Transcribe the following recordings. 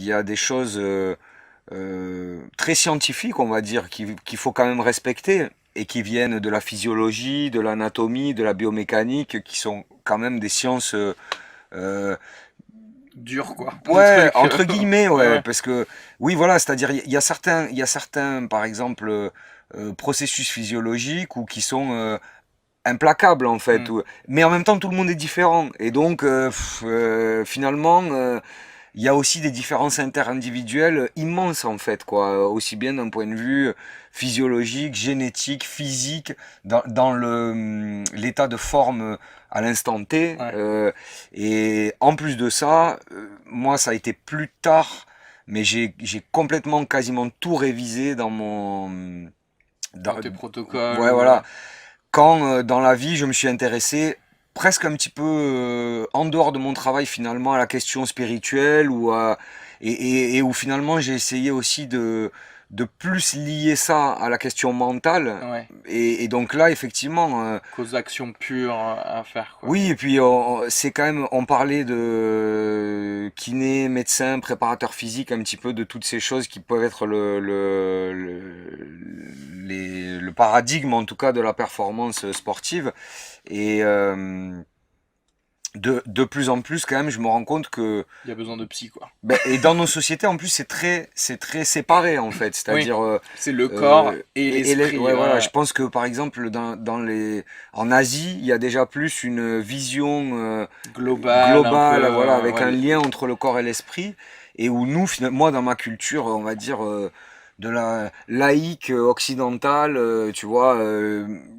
y a des choses très scientifiques, on va dire, qu'il faut quand même respecter et qui viennent de la physiologie, de l'anatomie, de la biomécanique, qui sont quand même des sciences euh, Dur, quoi, des ouais, trucs. entre guillemets, Ouais, ouais, ouais. parce que oui, voilà, c'est-à-dire il y a certains, par exemple, processus physiologiques ou qui sont implacables en fait, Hmm. mais en même temps tout le monde est différent et donc finalement il y a aussi des différences interindividuelles immenses en fait, quoi, aussi bien d'un point de vue physiologique, génétique, physique, dans l'état de forme à l'instant T. Ouais. Et en plus de ça, moi ça a été plus tard, mais j'ai complètement quasiment tout révisé dans mon... Dans Dans, tes protocoles ouais, ou voilà. Quand dans la vie je me suis intéressé presque un petit peu en dehors de mon travail finalement à la question spirituelle et où finalement j'ai essayé aussi de plus lier ça à la question mentale. ouais. Et donc là effectivement Cause action pure à faire, quoi. oui, et puis c'est quand même, on parlait de kiné, médecin, préparateur physique, un petit peu de toutes ces choses qui peuvent être le paradigme en tout cas de la performance sportive. Et de plus en plus quand même, je me rends compte que Il y a besoin de psy, quoi. ben, et dans nos sociétés en plus c'est très séparé en fait, Oui, c'est-à-dire c'est le corps et ouais l'esprit. voilà, Ouais, je pense que par exemple dans les en Asie il y a déjà plus une vision global, un peu. global, voilà, avec Ouais, un lien entre le corps et l'esprit, et où nous, moi, dans ma culture, on va dire, de la laïque occidentale, tu vois,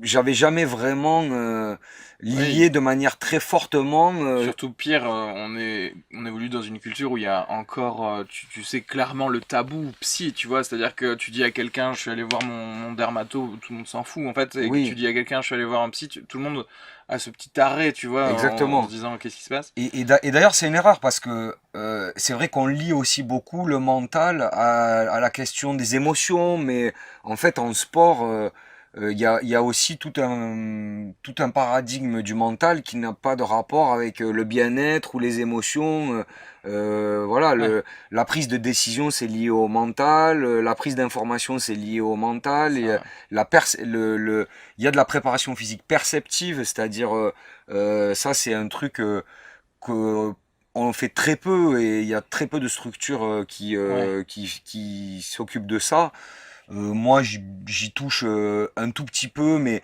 j'avais jamais vraiment oui. lié de manière très fortement. Surtout pire, on évolue dans une culture où il y a encore, tu sais clairement le tabou psy, tu vois, c'est-à-dire que tu dis à quelqu'un, je suis allé voir mon dermato, tout le monde s'en fout en fait, et que tu Oui, dis à quelqu'un, je suis allé voir un psy, tout le monde a ce petit arrêt, tu vois, en se exactement. disant, qu'est-ce qui se passe? Et d'ailleurs, c'est une erreur parce que c'est vrai qu'on lie aussi beaucoup le mental à la question des émotions, mais en fait, en sport, il y a aussi tout un paradigme du mental qui n'a pas de rapport avec le bien-être ou les émotions. Voilà, Ouais, la prise de décision, c'est lié au mental, la prise d'information, c'est lié au mental, et ça, ouais. il y a de la préparation physique perceptive, c'est-à-dire, ça, c'est un truc que on fait très peu et il y a très peu de structures Ouais. qui s'occupent de ça. Moi, j'y touche un tout petit peu, mais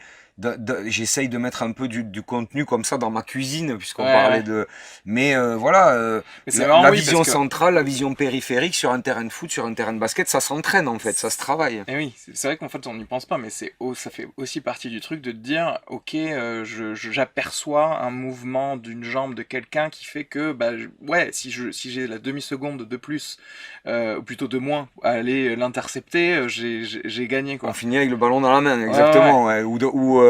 j'essaye de mettre un peu du contenu comme ça dans ma cuisine, Ouais, puisqu'on parlait ouais. de... Mais voilà, Mais c'est marrant, la oui, parce vision que centrale, la vision périphérique sur un terrain de foot, sur un terrain de basket, ça s'entraîne en fait, ça se travaille. et oui, c'est vrai qu'en fait on n'y pense pas, mais ça fait aussi partie du truc de te dire, ok, j'aperçois un mouvement d'une jambe de quelqu'un qui fait que, bah, ouais, si j'ai la demi-seconde de plus, ou plutôt de moins, à aller l'intercepter, j'ai gagné, On quoi. finit avec le ballon dans la main, Ouais, ouais, ouais. exactement, ouais, ou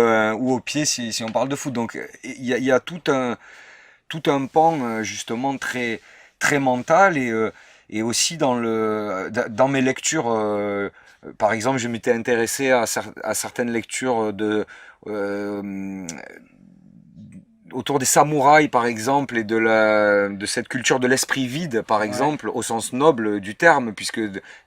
au pied si on parle de foot. Donc il y a tout un pan justement très mental et aussi dans mes lectures. Par exemple, je m'étais intéressé à certaines lectures euh, autour des samouraïs, par exemple, et de cette culture de l'esprit vide, par Ouais. exemple, au sens noble du terme, puisque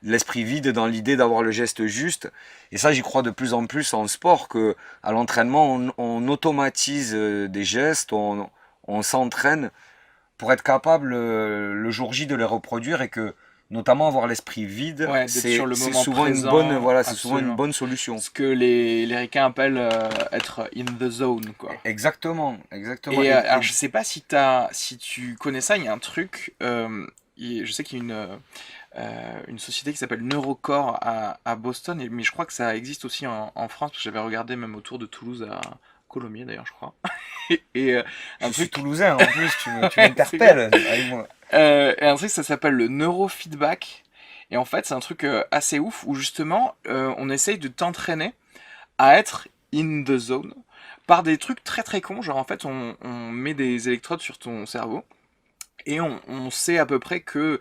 l'esprit vide dans l'idée d'avoir le geste juste. Et ça, j'y crois de plus en plus en sport, que à l'entraînement, on automatise des gestes, on s'entraîne pour être capable le jour J de les reproduire et que notamment avoir l'esprit vide, Ouais, d'être sur le c'est moment souvent une bonne présent, voilà, c'est souvent une absolument. bonne solution. Ce que les Ricains appellent être in the zone, quoi. Exactement, exactement. Et alors, je sais pas si tu connais ça, il y a un truc. Je sais qu'il y a une société qui s'appelle Neurocore à Boston, mais je crois que ça existe aussi en France, parce que j'avais regardé même autour de Toulouse à Colomiers d'ailleurs, je crois. Et un Je suis truc. toulousain en plus, tu Ouais, c'est clair. m'interpelles avec moi. Et un truc, ça s'appelle le neurofeedback. Et en fait, c'est un truc assez ouf où justement, on essaye de t'entraîner à être in the zone par des trucs très très cons. Genre en fait, on met des électrodes sur ton cerveau et on sait à peu près que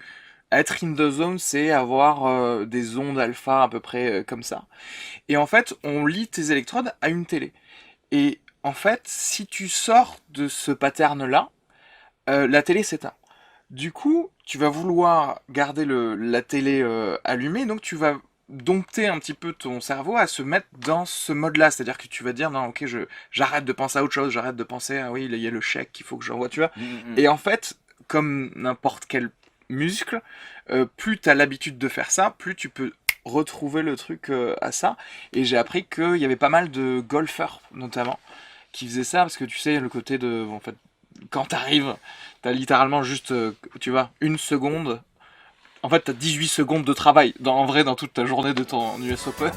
être in the zone, c'est avoir des ondes alpha à peu près comme ça. Et en fait, on lie tes électrodes à une télé. Et en fait, si tu sors de ce pattern-là, la télé s'éteint. Du coup, tu vas vouloir garder la télé allumée, donc tu vas dompter un petit peu ton cerveau à se mettre dans ce mode-là. C'est-à-dire que tu vas dire, non, ok, j'arrête de penser à autre chose, j'arrête de penser, ah oui, il y a le chèque qu'il faut que j'envoie, tu vois. Mm. Et en fait, comme n'importe quel muscle, plus tu as l'habitude de faire ça, plus tu peux retrouver le truc à ça. Et j'ai appris qu'il y avait pas mal de golfeurs, notamment, qui faisaient ça, parce que tu sais, le côté de... En fait, quand t'arrives, t'as littéralement juste, tu vois, une seconde. En fait, t'as 18 secondes de travail, en vrai, dans toute ta journée de ton US Open.